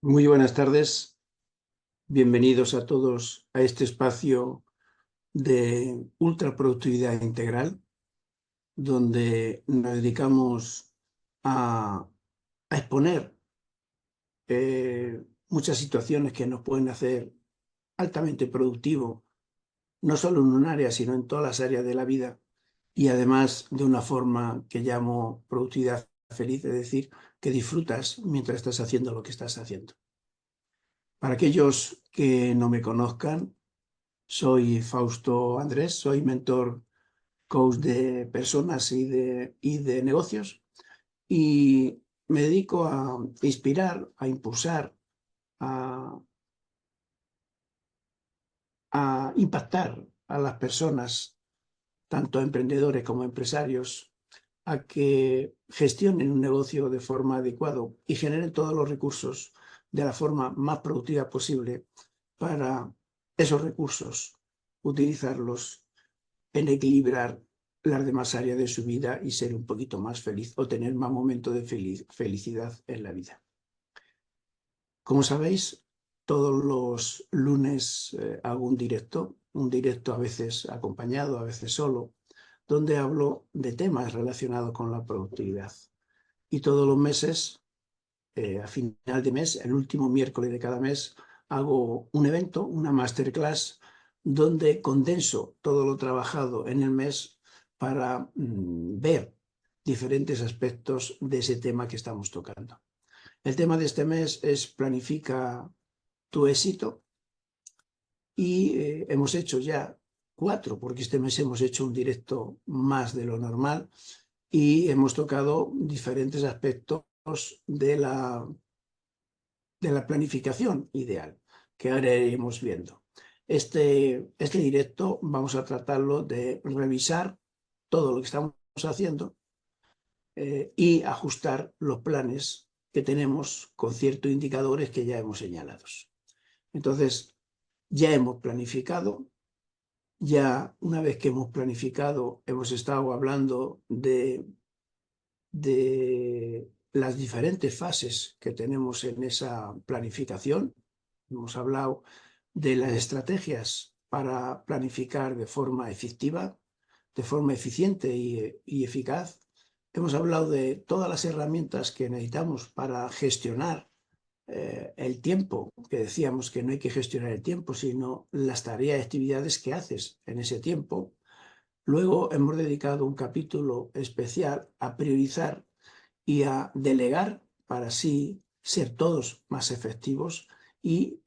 Muy buenas tardes, bienvenidos a todos a este espacio de ultraproductividad integral, donde nos dedicamos a, a exponer muchas situaciones que nos pueden hacer altamente productivo, no solo en un área, sino en todas las áreas de la vida, y además de una forma que llamo productividad feliz, es decir, que disfrutas mientras estás haciendo lo que estás haciendo. Para aquellos que no me conozcan, soy Fausto Andrés, soy mentor coach de personas y de negocios y me dedico a inspirar, a impulsar, a, a impactar a las personas, tanto emprendedores como empresarios, a que gestionen un negocio de forma adecuada y generen todos los recursos de la forma más productiva posible para esos recursos, utilizarlos en equilibrar las demás áreas de su vida y ser un poquito más feliz o tener más momentos de felicidad en la vida. Como sabéis, todos los lunes hago un directo a veces acompañado, a veces solo, donde hablo de temas relacionados con la productividad. Y todos los meses, a final de mes, el último miércoles de cada mes, hago un evento, una masterclass, donde condenso todo lo trabajado en el mes para ver diferentes aspectos de ese tema que estamos tocando. El tema de este mes es Planifica tu éxito y hemos hecho ya 4, porque este mes hemos hecho un directo más de lo normal y hemos tocado diferentes aspectos de la de la planificación ideal, que ahora iremos viendo. Este directo vamos a tratarlo de revisar todo lo que estamos haciendo y ajustar los planes que tenemos con ciertos indicadores que ya hemos señalado. Entonces, ya hemos planificado, ya una vez que hemos planificado, hemos estado hablando de las diferentes fases que tenemos en esa planificación. Hemos hablado de las estrategias para planificar de forma efectiva, de forma eficiente y eficaz. Hemos hablado de todas las herramientas que necesitamos para gestionar el tiempo, que decíamos que no hay que gestionar el tiempo, sino las tareas y actividades que haces en ese tiempo. Luego hemos dedicado un capítulo especial a priorizar y a delegar para así ser todos más efectivos y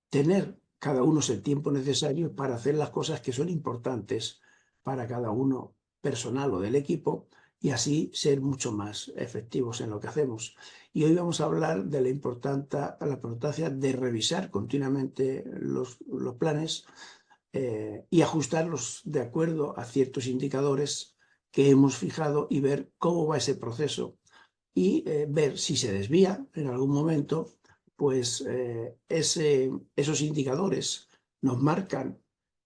tener cada uno el tiempo necesario para hacer las cosas que son importantes para cada uno personal o del equipo y así ser mucho más efectivos en lo que hacemos. Y hoy vamos a hablar de la importancia de revisar continuamente los planes y ajustarlos de acuerdo a ciertos indicadores que hemos fijado y ver cómo va ese proceso y ver si se desvía en algún momento, pues esos indicadores nos marcan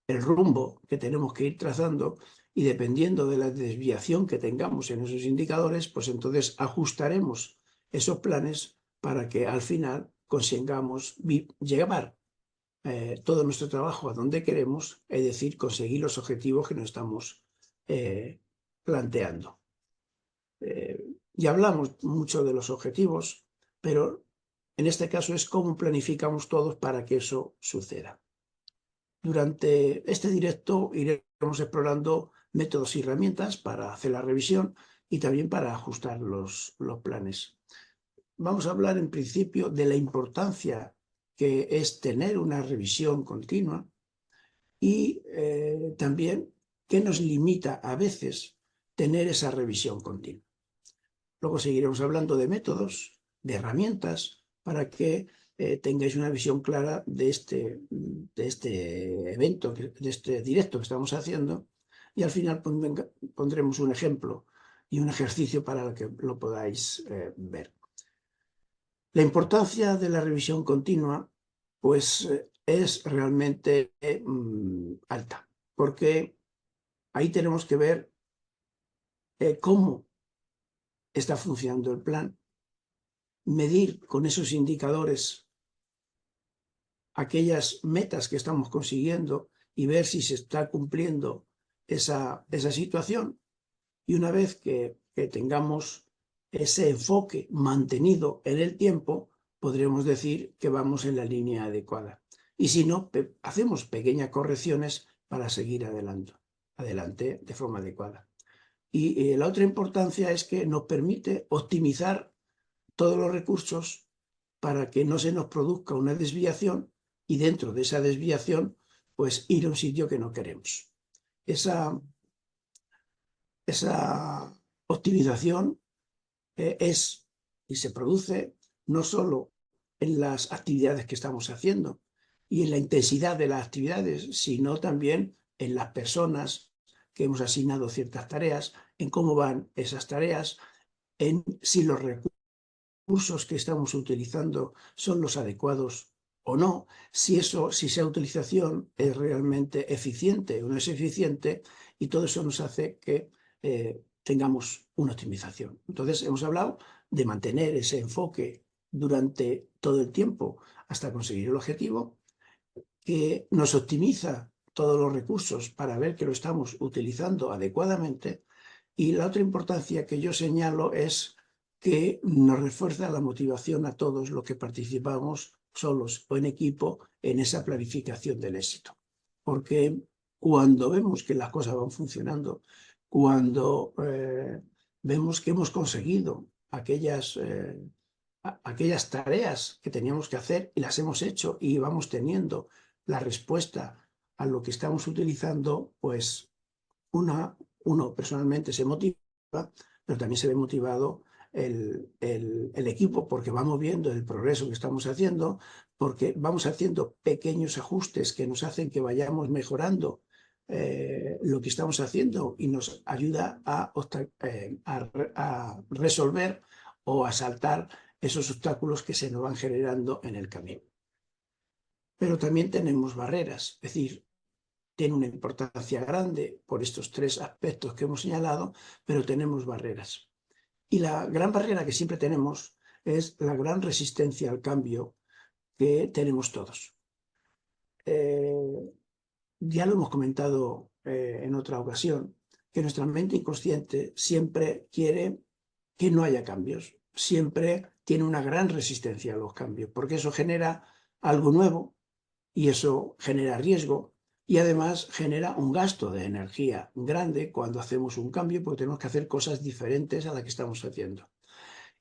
el rumbo que tenemos que ir trazando y dependiendo de la desviación que tengamos en esos indicadores, pues entonces ajustaremos esos planes para que al final consigamos llevar todo nuestro trabajo a donde queremos, es decir, conseguir los objetivos que nos estamos planteando. Ya hablamos mucho de los objetivos, pero en este caso es cómo planificamos todos para que eso suceda. Durante este directo iremos explorando métodos y herramientas para hacer la revisión y también para ajustar los planes. Vamos a hablar en principio de la importancia que es tener una revisión continua y también qué nos limita a veces tener esa revisión continua. Luego seguiremos hablando de métodos, de herramientas, para que tengáis una visión clara de este evento, de este directo que estamos haciendo. Y al final pondremos un ejemplo y un ejercicio para que lo podáis ver. La importancia de la revisión continua, pues, es realmente alta, porque ahí tenemos que ver cómo está funcionando el plan, medir con esos indicadores aquellas metas que estamos consiguiendo y ver si se está cumpliendo esa situación. Y una vez que tengamos ese enfoque mantenido en el tiempo, podremos decir que vamos en la línea adecuada. Y si no, hacemos pequeñas correcciones para seguir adelante de forma adecuada. Y la otra importancia es que nos permite optimizar todos los recursos para que no se nos produzca una desviación y dentro de esa desviación, pues ir a un sitio que no queremos. Esa optimización es y se produce no solo en las actividades que estamos haciendo y en la intensidad de las actividades, sino también en las personas que hemos asignado ciertas tareas, en cómo van esas tareas, en si los recursos que estamos utilizando son los adecuados o no, si esa utilización es realmente eficiente o no es eficiente, y todo eso nos hace que tengamos una optimización. Entonces, hemos hablado de mantener ese enfoque durante todo el tiempo hasta conseguir el objetivo, que nos optimiza todos los recursos para ver que lo estamos utilizando adecuadamente, y la otra importancia que yo señalo es que nos refuerza la motivación a todos los que participamos, solos o en equipo, en esa planificación del éxito. Porque cuando vemos que las cosas van funcionando, cuando vemos que hemos conseguido aquellas tareas que teníamos que hacer y las hemos hecho y vamos teniendo la respuesta a lo que estamos utilizando, pues uno personalmente se motiva, pero también se ve motivado el equipo, porque vamos viendo el progreso que estamos haciendo, porque vamos haciendo pequeños ajustes que nos hacen que vayamos mejorando lo que estamos haciendo y nos ayuda a resolver o a saltar esos obstáculos que se nos van generando en el camino. Pero también tenemos barreras, es decir, tiene una importancia grande por estos tres aspectos que hemos señalado, pero tenemos barreras. Y la gran barrera que siempre tenemos es la gran resistencia al cambio que tenemos todos. Ya lo hemos comentado en otra ocasión, que nuestra mente inconsciente siempre quiere que no haya cambios, siempre tiene una gran resistencia a los cambios, porque eso genera algo nuevo y eso genera riesgo. Y además genera un gasto de energía grande cuando hacemos un cambio, porque tenemos que hacer cosas diferentes a las que estamos haciendo.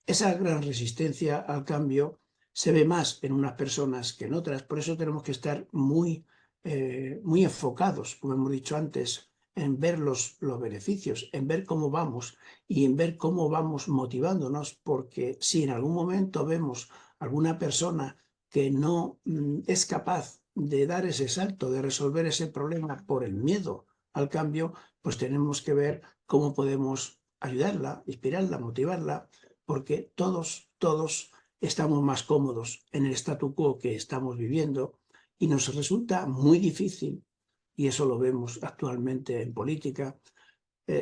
Esa gran resistencia al cambio se ve más en unas personas que en otras, por eso tenemos que estar muy enfocados, como hemos dicho antes, en ver los beneficios, en ver cómo vamos y en ver cómo vamos motivándonos, porque si en algún momento vemos alguna persona que no es capaz de dar ese salto, de resolver ese problema por el miedo al cambio, pues tenemos que ver cómo podemos ayudarla, inspirarla, motivarla, porque todos estamos más cómodos en el statu quo que estamos viviendo y nos resulta muy difícil, y eso lo vemos actualmente en política,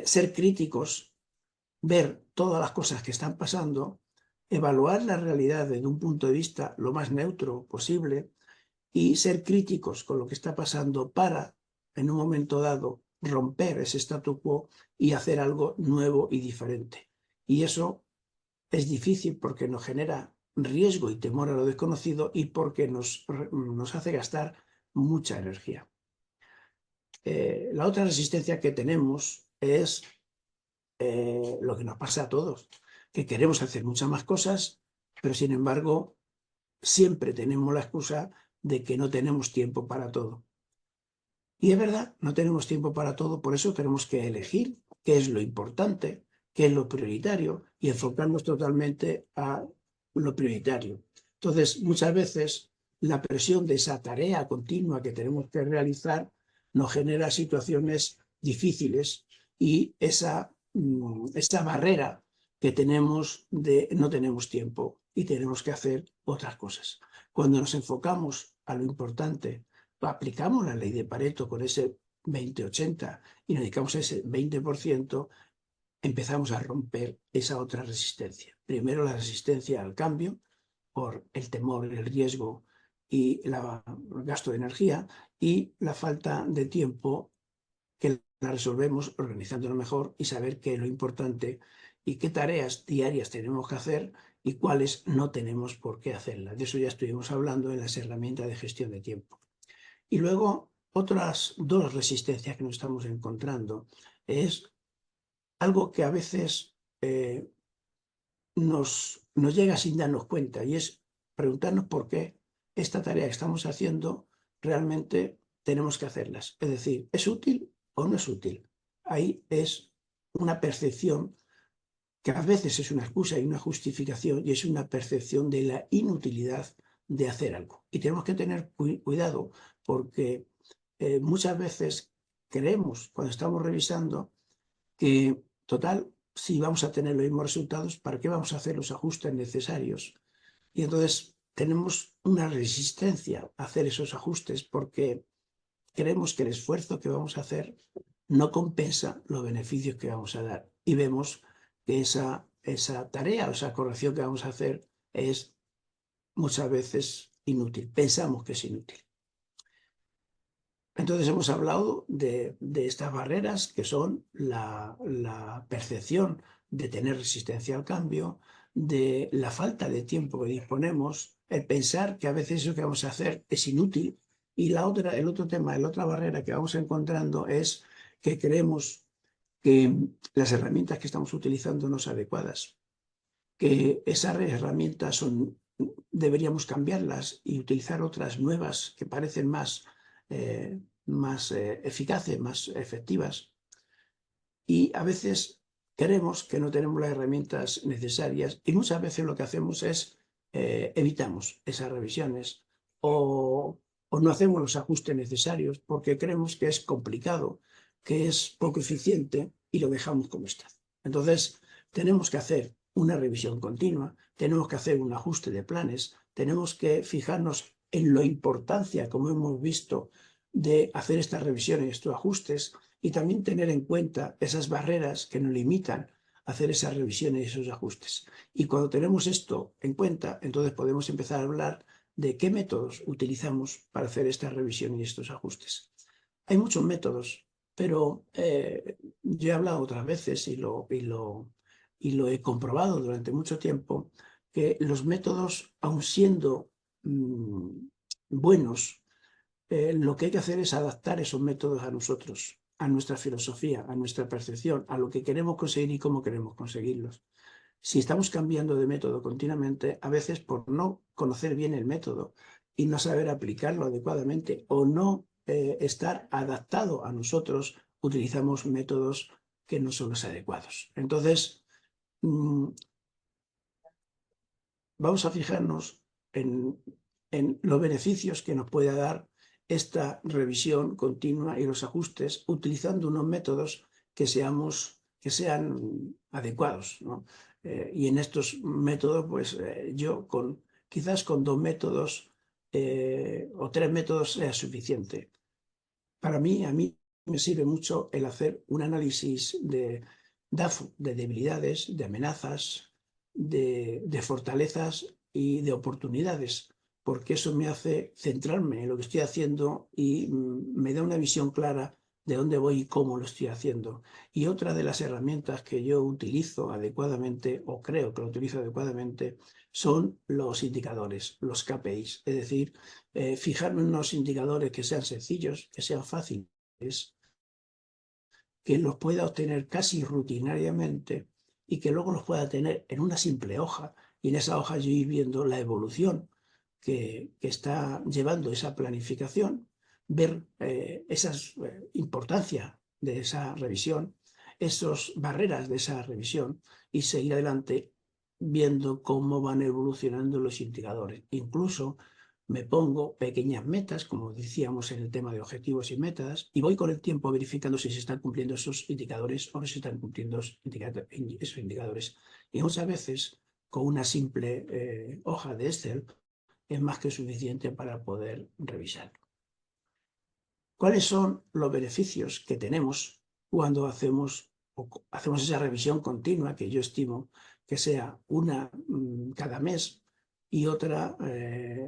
ser críticos, ver todas las cosas que están pasando, evaluar la realidad desde un punto de vista lo más neutro posible y ser críticos con lo que está pasando para, en un momento dado, romper ese statu quo y hacer algo nuevo y diferente. Y eso es difícil porque nos genera riesgo y temor a lo desconocido y porque nos hace gastar mucha energía. La otra resistencia que tenemos es lo que nos pasa a todos, que queremos hacer muchas más cosas, pero sin embargo siempre tenemos la excusa de que no tenemos tiempo para todo. Y es verdad, no tenemos tiempo para todo, por eso tenemos que elegir qué es lo importante, qué es lo prioritario y enfocarnos totalmente a lo prioritario. Entonces, muchas veces la presión de esa tarea continua que tenemos que realizar nos genera situaciones difíciles y esa barrera que tenemos de no tenemos tiempo y tenemos que hacer otras cosas. Cuando nos enfocamos a lo importante, aplicamos la ley de Pareto con ese 20-80 y nos dedicamos a ese 20%, empezamos a romper esa otra resistencia. Primero la resistencia al cambio por el temor, el riesgo y el gasto de energía, y la falta de tiempo, que la resolvemos organizándolo mejor y saber qué es lo importante y qué tareas diarias tenemos que hacer y cuáles no tenemos por qué hacerlas. De eso ya estuvimos hablando en las herramientas de gestión de tiempo. Y luego, otras dos resistencias que nos estamos encontrando es algo que a veces nos llega sin darnos cuenta, y es preguntarnos por qué esta tarea que estamos haciendo realmente tenemos que hacerlas. Es decir, ¿es útil o no es útil? Ahí es una percepción que a veces es una excusa y una justificación, y es una percepción de la inutilidad de hacer algo. Y tenemos que tener cuidado, porque muchas veces creemos, cuando estamos revisando, que total, si vamos a tener los mismos resultados, ¿para qué vamos a hacer los ajustes necesarios? Y entonces tenemos una resistencia a hacer esos ajustes porque creemos que el esfuerzo que vamos a hacer no compensa los beneficios que vamos a dar. Y vemos que esa tarea o esa corrección que vamos a hacer es muchas veces inútil. Pensamos que es inútil. Entonces hemos hablado de estas barreras, que son la percepción de tener resistencia al cambio, de la falta de tiempo que disponemos, el pensar que a veces eso que vamos a hacer es inútil, y el otro tema, la otra barrera que vamos encontrando es que creemos que las herramientas que estamos utilizando no son adecuadas, que esas herramientas deberíamos cambiarlas y utilizar otras nuevas que parecen más eficaces, más efectivas. Y a veces creemos que no tenemos las herramientas necesarias, y muchas veces lo que hacemos es evitamos esas revisiones o no hacemos los ajustes necesarios porque creemos que es complicado, que es poco eficiente, y lo dejamos como está. Entonces, tenemos que hacer una revisión continua, tenemos que hacer un ajuste de planes, tenemos que fijarnos en la importancia, como hemos visto, de hacer estas revisiones y estos ajustes, y también tener en cuenta esas barreras que nos limitan a hacer esas revisiones y esos ajustes. Y cuando tenemos esto en cuenta, entonces podemos empezar a hablar de qué métodos utilizamos para hacer estas revisiones y estos ajustes. Hay muchos métodos, pero yo he hablado otras veces y lo he comprobado durante mucho tiempo, que los métodos, aun siendo buenos, lo que hay que hacer es adaptar esos métodos a nosotros, a nuestra filosofía, a nuestra percepción, a lo que queremos conseguir y cómo queremos conseguirlos. Si estamos cambiando de método continuamente, a veces por no conocer bien el método y no saber aplicarlo adecuadamente, o no estar adaptado a nosotros, utilizamos métodos que no son los adecuados. Entonces, vamos a fijarnos en los beneficios que nos puede dar esta revisión continua y los ajustes, utilizando unos métodos que sean adecuados, ¿no? Y en estos métodos, pues yo quizás con 2 métodos o 3 métodos sea suficiente. A mí me sirve mucho el hacer un análisis de DAFO, de debilidades, de amenazas, de fortalezas y de oportunidades, porque eso me hace centrarme en lo que estoy haciendo y me da una visión clara de dónde voy y cómo lo estoy haciendo. Y otra de las herramientas que yo utilizo adecuadamente, o creo que lo utilizo adecuadamente, son los indicadores, los KPIs. Es decir, fijarme en unos indicadores que sean sencillos, que sean fáciles, que los pueda obtener casi rutinariamente y que luego los pueda tener en una simple hoja, y en esa hoja yo ir viendo la evolución que está llevando esa planificación, ver esa importancia de esa revisión, esas barreras de esa revisión, y seguir adelante viendo cómo van evolucionando los indicadores. Incluso me pongo pequeñas metas, como decíamos en el tema de objetivos y metas, y voy con el tiempo verificando si se están cumpliendo esos indicadores o no se están cumpliendo esos indicadores. Y muchas veces, con una simple hoja de Excel, es más que suficiente para poder revisar. ¿Cuáles son los beneficios que tenemos cuando hacemos hacemos esa revisión continua que yo estimo que sea una cada mes y otra,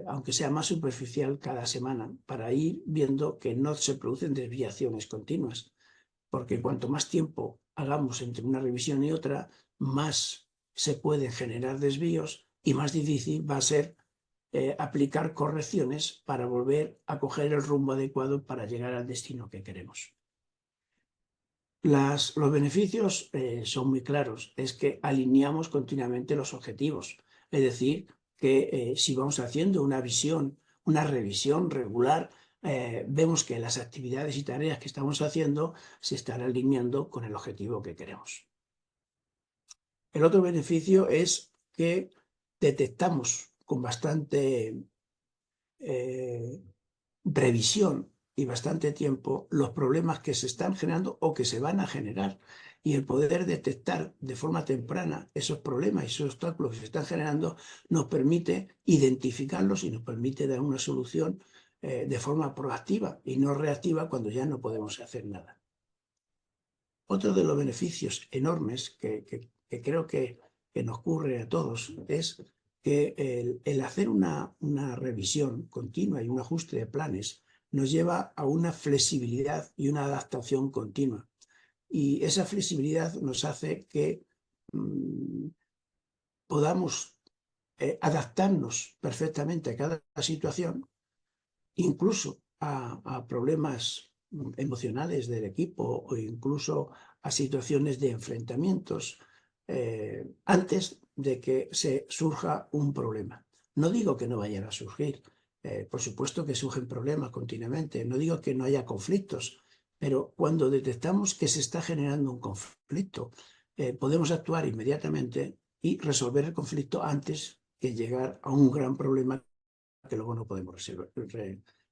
aunque sea más superficial, cada semana, para ir viendo que no se producen desviaciones continuas. Porque cuanto más tiempo hagamos entre una revisión y otra, más se pueden generar desvíos y más difícil va a ser aplicar correcciones para volver a coger el rumbo adecuado para llegar al destino que queremos. Los beneficios son muy claros, es que alineamos continuamente los objetivos, es decir, que si vamos haciendo una revisión regular, vemos que las actividades y tareas que estamos haciendo se están alineando con el objetivo que queremos. El otro beneficio es que detectamos con bastante previsión y bastante tiempo los problemas que se están generando o que se van a generar. Y el poder detectar de forma temprana esos problemas y esos obstáculos que se están generando nos permite identificarlos y nos permite dar una solución de forma proactiva y no reactiva cuando ya no podemos hacer nada. Otro de los beneficios enormes que creo que nos ocurre a todos es que el hacer una revisión continua y un ajuste de planes nos lleva a una flexibilidad y una adaptación continua. Y esa flexibilidad nos hace que podamos adaptarnos perfectamente a cada situación, incluso a problemas emocionales del equipo o incluso a situaciones de enfrentamientos antes de que se surja un problema. No digo que no vayan a surgir, por supuesto que surgen problemas continuamente, no digo que no haya conflictos, pero cuando detectamos que se está generando un conflicto, podemos actuar inmediatamente y resolver el conflicto antes que llegar a un gran problema que luego no podemos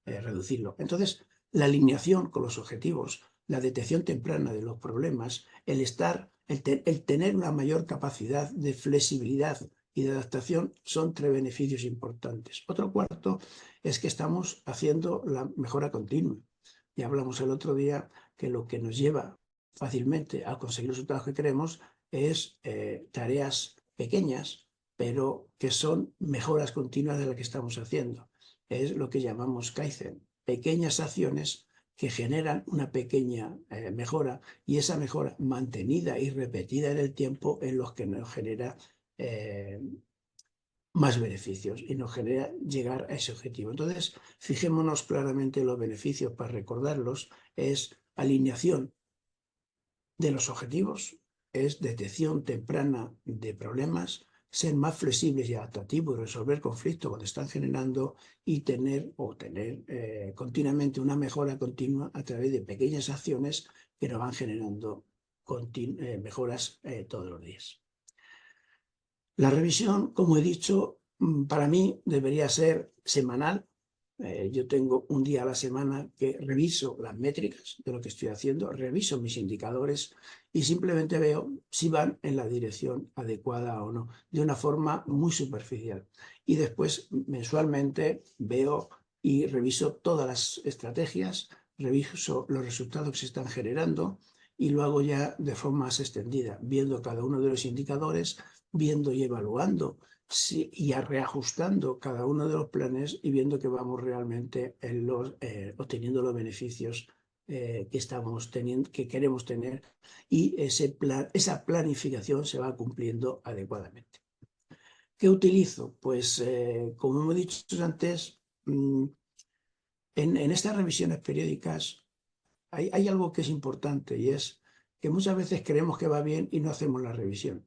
reducirlo. Entonces, la alineación con los objetivos, la detección temprana de los problemas, el tener una mayor capacidad de flexibilidad y de adaptación son tres beneficios importantes. Otro cuarto es que estamos haciendo la mejora continua. Ya hablamos el otro día que lo que nos lleva fácilmente a conseguir los resultados que queremos es tareas pequeñas, pero que son mejoras continuas de las que estamos haciendo. Es lo que llamamos Kaizen, pequeñas acciones que generan una pequeña mejora y esa mejora mantenida y repetida en el tiempo es lo que nos genera más beneficios y nos genera llegar a ese objetivo. Entonces, fijémonos claramente en los beneficios para recordarlos, es alineación de los objetivos, es detección temprana de problemas, ser más flexibles y adaptativos y resolver conflictos cuando están generando y tener continuamente una mejora continua a través de pequeñas acciones que nos van generando mejoras todos los días. La revisión, como he dicho, para mí debería ser semanal. Yo tengo un día a la semana que reviso las métricas de lo que estoy haciendo, reviso mis indicadores y simplemente veo si van en la dirección adecuada o no, de una forma muy superficial. Y después, mensualmente, veo y reviso todas las estrategias, reviso los resultados que se están generando y lo hago ya de forma más extendida, viendo cada uno de los indicadores, viendo y evaluando y reajustando cada uno de los planes y viendo que vamos realmente obteniendo los beneficios que estamos teniendo, que queremos tener y esa planificación se va cumpliendo adecuadamente. ¿Qué utilizo? Pues como hemos dicho antes, en estas revisiones periódicas hay algo que es importante y es que muchas veces creemos que va bien y no hacemos la revisión.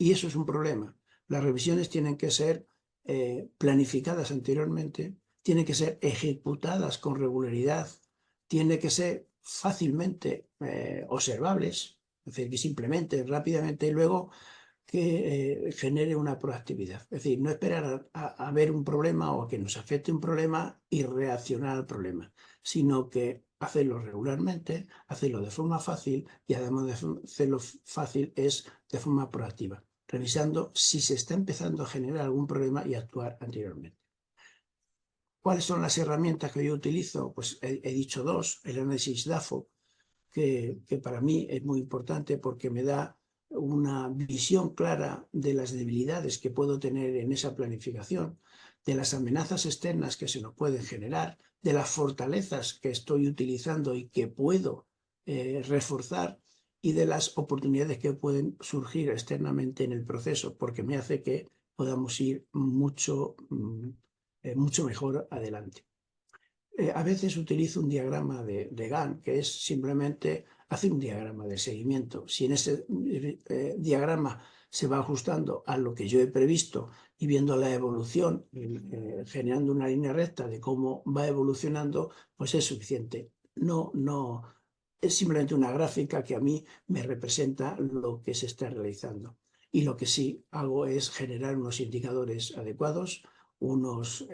Y eso es un problema. Las revisiones tienen que ser planificadas anteriormente, tienen que ser ejecutadas con regularidad, tienen que ser fácilmente observables, es decir, que simplemente, rápidamente y luego que genere una proactividad. Es decir, no esperar a ver un problema o a que nos afecte un problema y reaccionar al problema, sino que hacerlo regularmente, hacerlo de forma fácil y además de hacerlo fácil es de forma proactiva, revisando si se está empezando a generar algún problema y actuar anteriormente. ¿Cuáles son las herramientas que yo utilizo? Pues he dicho dos, el análisis DAFO, que para mí es muy importante porque me da una visión clara de las debilidades que puedo tener en esa planificación, de las amenazas externas que se nos pueden generar, de las fortalezas que estoy utilizando y que puedo reforzar, y de las oportunidades que pueden surgir externamente en el proceso, porque me hace que podamos ir mucho mejor adelante. A veces utilizo un diagrama de Gantt, que es simplemente hacer un diagrama de seguimiento. Si en ese diagrama se va ajustando a lo que yo he previsto y viendo la evolución, generando una línea recta de cómo va evolucionando, pues es suficiente. No, es simplemente una gráfica que a mí me representa lo que se está realizando. Y lo que sí hago es generar unos indicadores adecuados, unos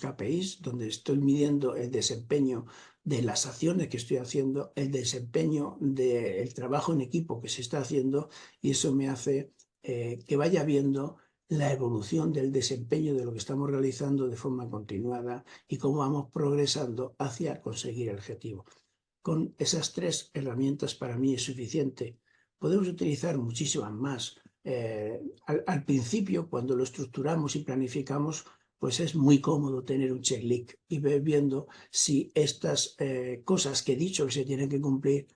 KPIs donde estoy midiendo el desempeño de las acciones que estoy haciendo, el desempeño del trabajo en equipo que se está haciendo, y eso me hace que vaya viendo la evolución del desempeño de lo que estamos realizando de forma continuada y cómo vamos progresando hacia conseguir el objetivo. Con esas tres herramientas para mí es suficiente. Podemos utilizar muchísimas más. Al principio, cuando lo estructuramos y planificamos, pues es muy cómodo tener un checklist y ver viendo si estas cosas que he dicho que se tienen que cumplir,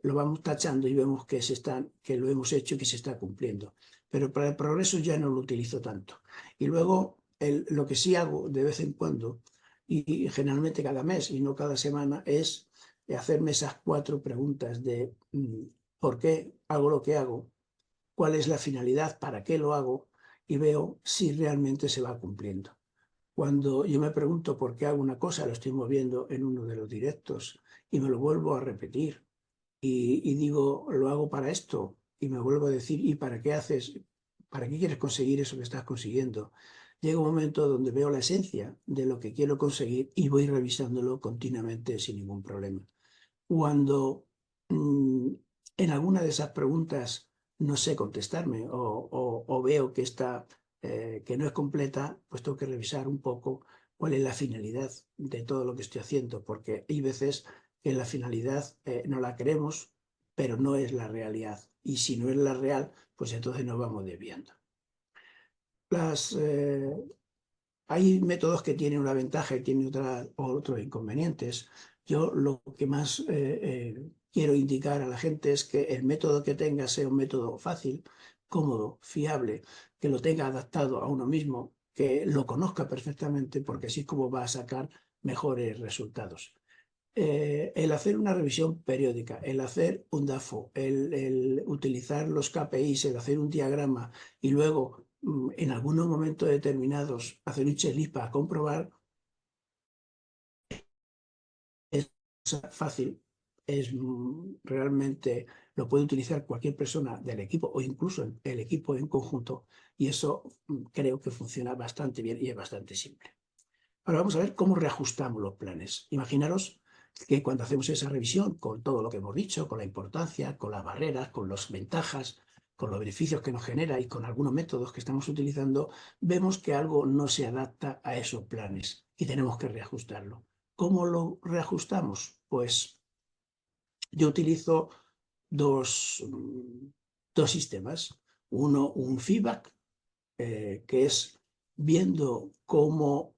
lo vamos tachando y vemos que lo hemos hecho y que se está cumpliendo. Pero para el progreso ya no lo utilizo tanto. Y luego lo que sí hago de vez en cuando, y generalmente cada mes y no cada semana, es hacerme esas 4 preguntas de por qué hago lo que hago, cuál es la finalidad, para qué lo hago, y veo si realmente se va cumpliendo. Cuando yo me pregunto por qué hago una cosa, lo estoy moviendo en uno de los directos y me lo vuelvo a repetir y digo, lo hago para esto, y me vuelvo a decir, ¿y para qué haces? ¿Para qué quieres conseguir eso que estás consiguiendo? Llega un momento donde veo la esencia de lo que quiero conseguir y voy revisándolo continuamente sin ningún problema. Cuando en alguna de esas preguntas no sé contestarme o veo que no es completa, pues tengo que revisar un poco cuál es la finalidad de todo lo que estoy haciendo, porque hay veces que la finalidad no la queremos, pero no es la realidad. Y si no es la real, pues entonces nos vamos desviando. Las, hay métodos que tienen una ventaja y tienen otros inconvenientes. Yo lo que más quiero indicar a la gente es que el método que tenga sea un método fácil, cómodo, fiable, que lo tenga adaptado a uno mismo, que lo conozca perfectamente, porque así es como va a sacar mejores resultados. El hacer una revisión periódica, el hacer un DAFO, el utilizar los KPIs, el hacer un diagrama y luego en algunos momentos determinados hacer un checklist para comprobar, es fácil, realmente lo puede utilizar cualquier persona del equipo o incluso el equipo en conjunto, y eso creo que funciona bastante bien y es bastante simple. Ahora vamos a ver cómo reajustamos los planes. Imaginaros que cuando hacemos esa revisión, con todo lo que hemos dicho, con la importancia, con las barreras, con las ventajas, con los beneficios que nos genera y con algunos métodos que estamos utilizando, vemos que algo no se adapta a esos planes y tenemos que reajustarlo. ¿Cómo lo reajustamos? Pues yo utilizo dos sistemas. Uno, un feedback, que es viendo cómo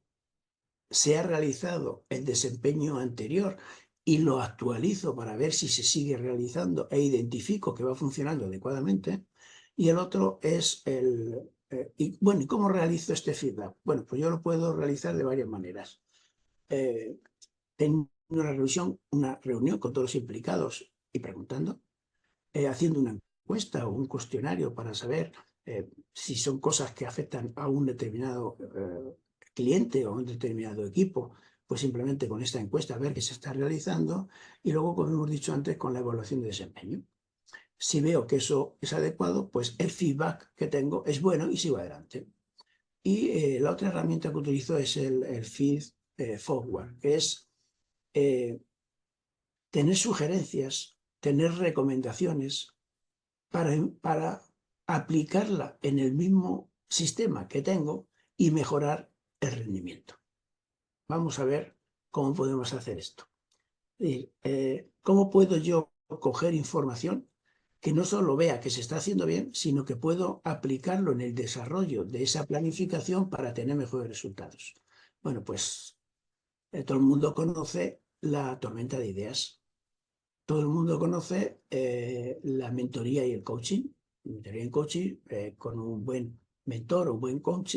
se ha realizado el desempeño anterior y lo actualizo para ver si se sigue realizando e identifico que va funcionando adecuadamente. Y el otro es ¿y cómo realizo este feedback? Bueno, pues yo lo puedo realizar de varias maneras. Tengo una reunión con todos los implicados y preguntando, haciendo una encuesta o un cuestionario para saber si son cosas que afectan a un determinado cliente o a un determinado equipo, pues simplemente con esta encuesta ver qué se está realizando, y luego, como hemos dicho antes, con la evaluación de desempeño. Si veo que eso es adecuado, pues el feedback que tengo es bueno y sigo adelante. Y la otra herramienta que utilizo es el feed forward, que es tener sugerencias, tener recomendaciones para aplicarla en el mismo sistema que tengo y mejorar el rendimiento. Vamos a ver cómo podemos hacer esto. ¿Cómo puedo yo coger información que no solo vea que se está haciendo bien, sino que puedo aplicarlo en el desarrollo de esa planificación para tener mejores resultados. Bueno, pues todo el mundo conoce la tormenta de ideas. Todo el mundo conoce la mentoría y el coaching. Mentoría y coaching, con un buen mentor o un buen coach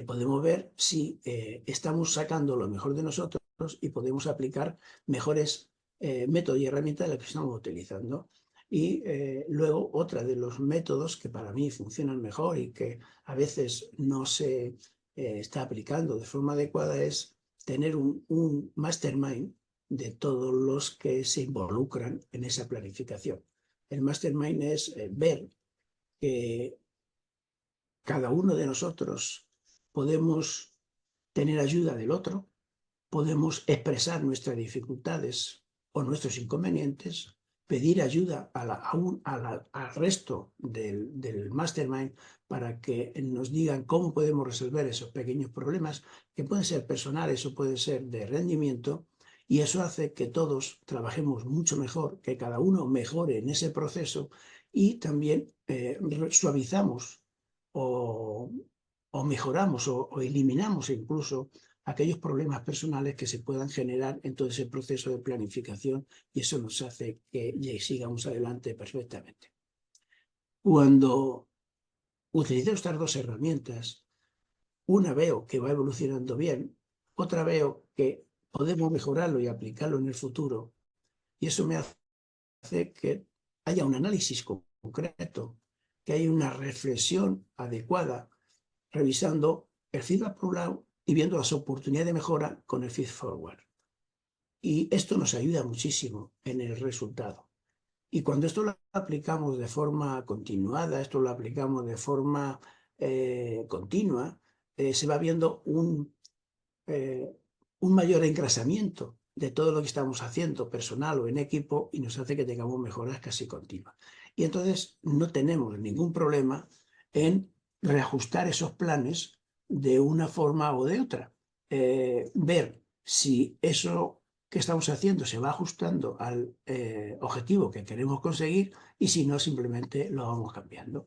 podemos ver si estamos sacando lo mejor de nosotros y podemos aplicar mejores métodos y herramientas de las que estamos utilizando. Y luego otra de los métodos que para mí funcionan mejor y que a veces no se está aplicando de forma adecuada es tener un mastermind de todos los que se involucran en esa planificación. El mastermind es ver que cada uno de nosotros podemos tener ayuda del otro, podemos expresar nuestras dificultades o nuestros inconvenientes, pedir ayuda al resto del mastermind para que nos digan cómo podemos resolver esos pequeños problemas, que pueden ser personales o pueden ser de rendimiento, y eso hace que todos trabajemos mucho mejor, que cada uno mejore en ese proceso y también suavizamos o, o mejoramos o eliminamos incluso aquellos problemas personales que se puedan generar en todo ese proceso de planificación, y eso nos hace que sigamos adelante perfectamente. Cuando utilizo estas dos herramientas, una veo que va evolucionando bien, otra veo que podemos mejorarlo y aplicarlo en el futuro, y eso me hace que haya un análisis concreto, que haya una reflexión adecuada, revisando el feedback por un lado y viendo las oportunidades de mejora con el feed forward. Y esto nos ayuda muchísimo en el resultado. Y cuando esto lo aplicamos de forma continuada, esto lo aplicamos de forma continua, se va viendo un mayor engrasamiento de todo lo que estamos haciendo, personal o en equipo, y nos hace que tengamos mejoras casi continuas. Y entonces no tenemos ningún problema en reajustar esos planes de una forma o de otra. Ver si eso que estamos haciendo se va ajustando al objetivo que queremos conseguir, y si no, simplemente lo vamos cambiando.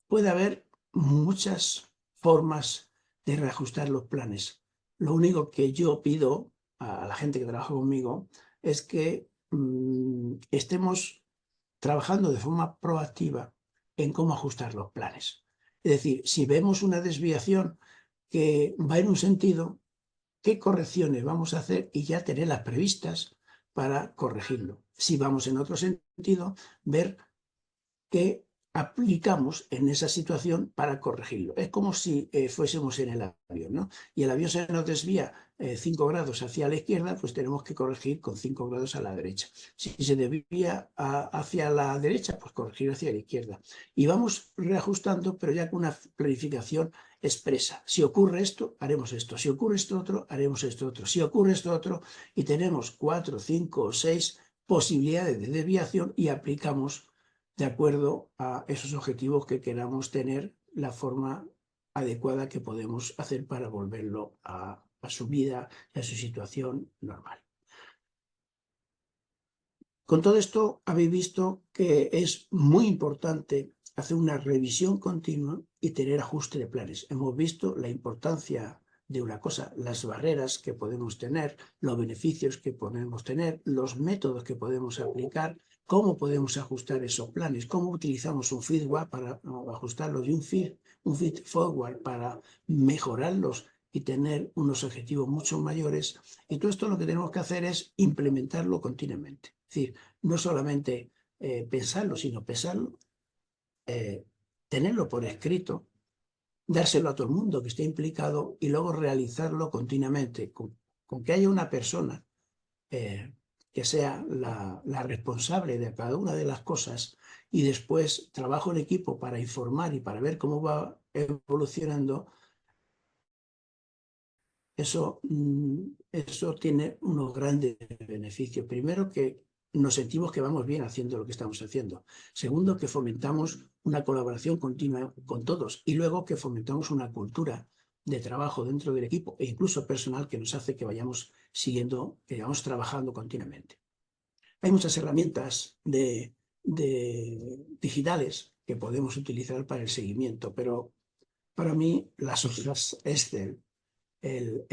Puede haber muchas formas de reajustar los planes. Lo único que yo pido a la gente que trabaja conmigo es que estemos trabajando de forma proactiva en cómo ajustar los planes. Es decir, si vemos una desviación que va en un sentido, ¿qué correcciones vamos a hacer? Y ya tenerlas previstas para corregirlo. Si vamos en otro sentido, ver qué aplicamos en esa situación para corregirlo. Es como si fuésemos en el avión, ¿no? Y el avión se nos desvía 5 grados hacia la izquierda, pues tenemos que corregir con 5 grados a la derecha. Si se desvía hacia la derecha, pues corregir hacia la izquierda. Y vamos reajustando, pero ya con una planificación expresa. Si ocurre esto, haremos esto. Si ocurre esto otro, haremos esto otro. Si ocurre esto otro, y tenemos 4, 5 o 6 posibilidades de desviación y aplicamos de acuerdo a esos objetivos que queramos tener, la forma adecuada que podemos hacer para volverlo a su vida y a su situación normal. Con todo esto habéis visto que es muy importante hacer una revisión continua y tener ajuste de planes. Hemos visto la importancia de una cosa, las barreras que podemos tener, los beneficios que podemos tener, los métodos que podemos aplicar, cómo podemos ajustar esos planes, cómo utilizamos un feedback para ajustarlos y un feed forward para mejorarlos y tener unos objetivos mucho mayores. Y todo esto lo que tenemos que hacer es implementarlo continuamente. Es decir, no solamente pensarlo, sino pesarlo, tenerlo por escrito, dárselo a todo el mundo que esté implicado y luego realizarlo continuamente, con que haya una persona que sea la responsable de cada una de las cosas, y después trabajo en equipo para informar y para ver cómo va evolucionando. Eso tiene unos grandes beneficios. Primero, que nos sentimos que vamos bien haciendo lo que estamos haciendo. Segundo, que fomentamos una colaboración continua con todos. Y luego, que fomentamos una cultura de trabajo dentro del equipo e incluso personal, que nos hace que vayamos siguiendo, que vayamos trabajando continuamente. Hay muchas herramientas digitales que podemos utilizar para el seguimiento, pero para mí las hojas Excel, el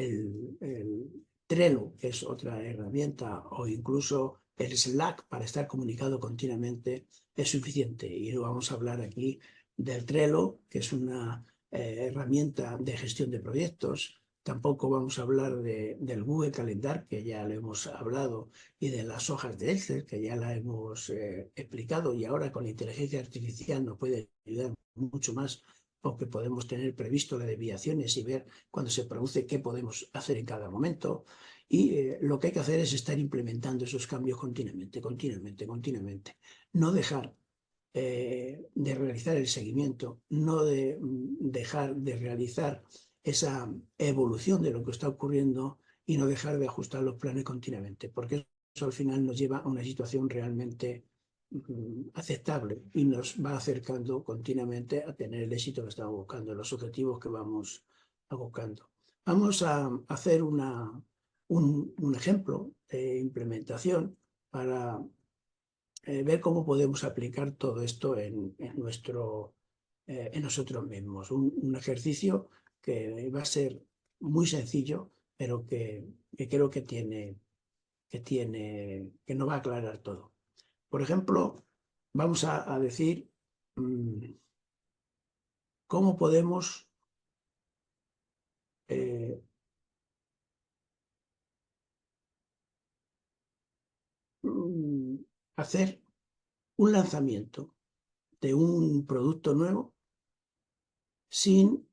Trello, que es otra herramienta, o incluso el Slack para estar comunicado continuamente, es suficiente. Y vamos a hablar aquí del Trello, que es una herramienta de gestión de proyectos. Tampoco vamos a hablar del Google Calendar, que ya lo hemos hablado, y de las hojas de Excel, que ya la hemos explicado, y ahora con la inteligencia artificial nos puede ayudar mucho más, porque podemos tener previsto las desviaciones y ver cuando se produce qué podemos hacer en cada momento. Y lo que hay que hacer es estar implementando esos cambios continuamente. No dejar de realizar el seguimiento, no dejar de realizar esa evolución de lo que está ocurriendo y no dejar de ajustar los planes continuamente, porque eso al final nos lleva a una situación realmente aceptable y nos va acercando continuamente a tener el éxito que estamos buscando, los objetivos que vamos buscando. Vamos a hacer un ejemplo de implementación para ver cómo podemos aplicar todo esto en nosotros mismos. Un ejercicio que va a ser muy sencillo, pero que creo que nos va a aclarar todo. Por ejemplo, vamos a decir cómo podemos hacer un lanzamiento de un producto nuevo sin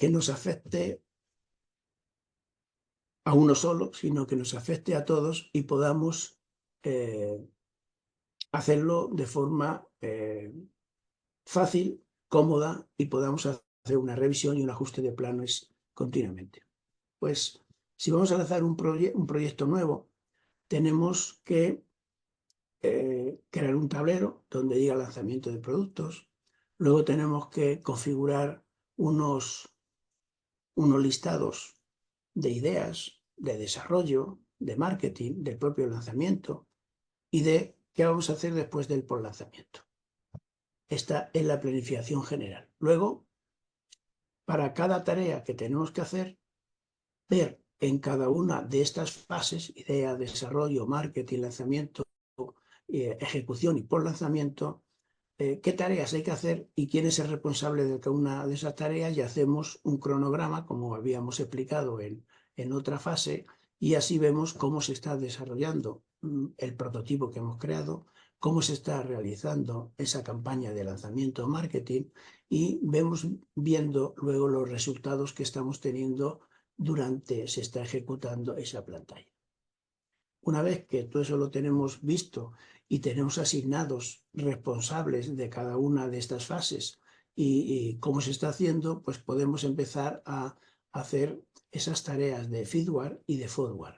que nos afecte a uno solo, sino que nos afecte a todos y podamos hacerlo de forma fácil, cómoda, y podamos hacer una revisión y un ajuste de planes continuamente. Pues si vamos a lanzar un proyecto nuevo, tenemos que crear un tablero donde diga lanzamiento de productos. Luego tenemos que configurar unos listados de ideas, de desarrollo, de marketing, del propio lanzamiento y de qué vamos a hacer después del lanzamiento. Esta es la planificación general. Luego, para cada tarea que tenemos que hacer, ver en cada una de estas fases, idea, desarrollo, marketing, lanzamiento, ejecución y lanzamiento, qué tareas hay que hacer y quién es el responsable de cada una de esas tareas, y hacemos un cronograma, como habíamos explicado en otra fase, y así vemos cómo se está desarrollando el prototipo que hemos creado, cómo se está realizando esa campaña de lanzamiento o marketing, y viendo luego los resultados que estamos teniendo se está ejecutando esa pantalla. Una vez que todo eso lo tenemos visto y tenemos asignados responsables de cada una de estas fases y cómo se está haciendo, pues podemos empezar a hacer esas tareas de feedback y de forward.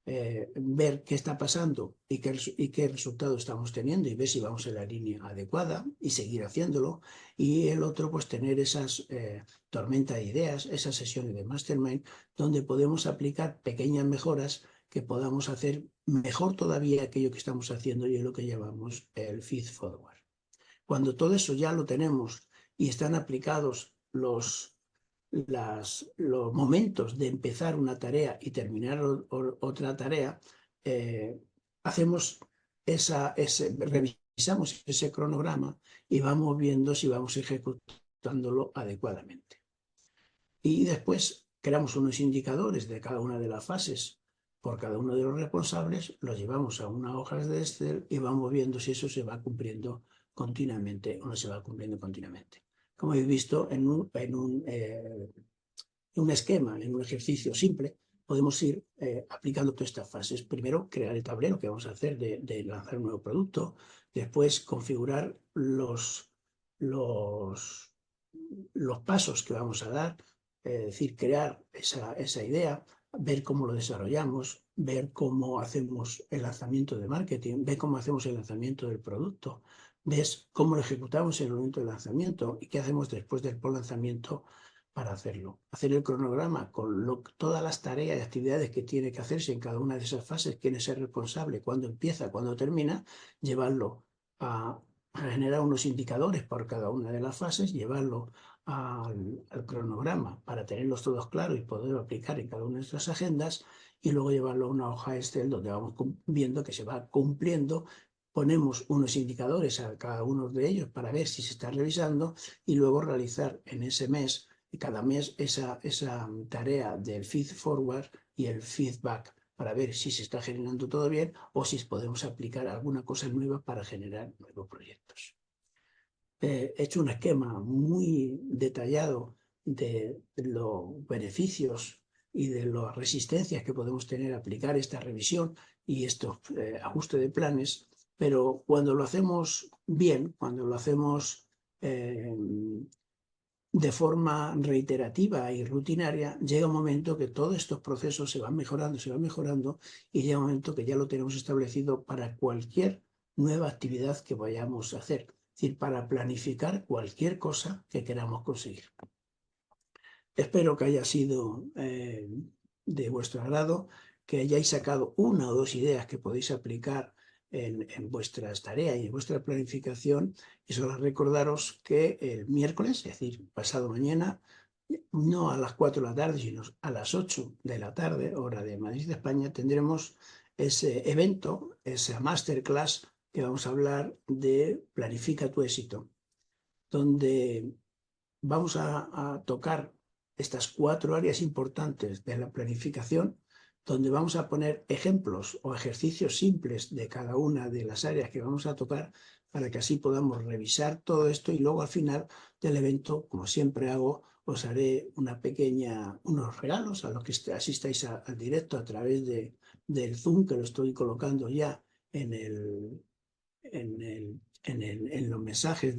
Ver qué está pasando y qué resultado estamos teniendo, y ver si vamos en la línea adecuada y seguir haciéndolo. Y el otro, pues tener esas tormenta de ideas, esas sesiones de mastermind, donde podemos aplicar pequeñas mejoras que podamos hacer mejor todavía aquello que estamos haciendo, y es lo que llamamos el feed forward. Cuando todo eso ya lo tenemos y están aplicados los momentos de empezar una tarea y terminar otra tarea, revisamos ese cronograma y vamos viendo si vamos ejecutándolo adecuadamente. Y después creamos unos indicadores de cada una de las fases por cada uno de los responsables, los llevamos a una hoja de Excel y vamos viendo si eso se va cumpliendo continuamente o no se va cumpliendo continuamente. Como habéis visto, en un esquema, en un ejercicio simple, podemos ir aplicando todas estas fases. Primero, crear el tablero que vamos a hacer de lanzar un nuevo producto. Después, configurar los pasos que vamos a dar, es decir, crear esa idea, ver cómo lo desarrollamos, ver cómo hacemos el lanzamiento de marketing, ver cómo hacemos el lanzamiento del producto, ves cómo lo ejecutamos en el momento del lanzamiento y qué hacemos después del lanzamiento para hacerlo. Hacer el cronograma con todas las tareas y actividades que tiene que hacerse en cada una de esas fases, quién es el responsable, cuándo empieza, cuándo termina, llevarlo a generar unos indicadores por cada una de las fases, llevarlo al cronograma para tenerlos todos claros y poderlo aplicar en cada una de nuestras agendas, y luego llevarlo a una hoja Excel donde vamos viendo que se va cumpliendo. Ponemos unos indicadores a cada uno de ellos para ver si se está revisando, y luego realizar en ese mes, cada mes, esa tarea del feed forward y el feedback para ver si se está generando todo bien o si podemos aplicar alguna cosa nueva para generar nuevos proyectos. He hecho un esquema muy detallado de los beneficios y de las resistencias que podemos tener a aplicar esta revisión y estos ajustes de planes, pero cuando lo hacemos bien, cuando lo hacemos de forma reiterativa y rutinaria, llega un momento que todos estos procesos se van mejorando, y llega un momento que ya lo tenemos establecido para cualquier nueva actividad que vayamos a hacer, es decir, para planificar cualquier cosa que queramos conseguir. Espero que haya sido de vuestro agrado, que hayáis sacado una o dos ideas que podéis aplicar en vuestras tareas y en vuestra planificación. Y solo recordaros que el miércoles, es decir, pasado mañana, no a las 4 de la tarde, sino a las 8 de la tarde, hora de Madrid, de España, tendremos ese evento, esa masterclass que vamos a hablar de Planifica tu éxito, donde vamos a tocar estas 4 áreas importantes de la planificación, donde vamos a poner ejemplos o ejercicios simples de cada una de las áreas que vamos a tocar, para que así podamos revisar todo esto, y luego al final del evento, como siempre hago, os haré unos regalos a los que asistáis al directo a través del Zoom, que lo estoy colocando ya en los mensajes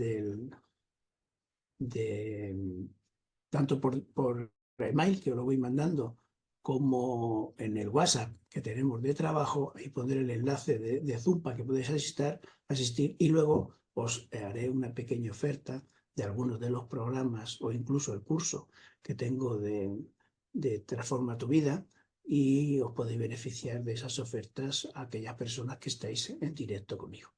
tanto por email, que os lo voy mandando, como en el WhatsApp que tenemos de trabajo, y pondré el enlace de Zoom para que podáis asistir, y luego os haré una pequeña oferta de algunos de los programas o incluso el curso que tengo de Transforma tu Vida, y os podéis beneficiar de esas ofertas a aquellas personas que estáis en directo conmigo.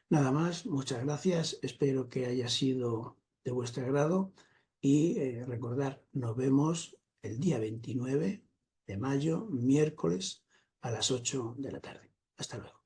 Nada más, muchas gracias, espero que haya sido de vuestro agrado, y recordar, nos vemos el día 29 de mayo, miércoles, a las 8 de la tarde. Hasta luego.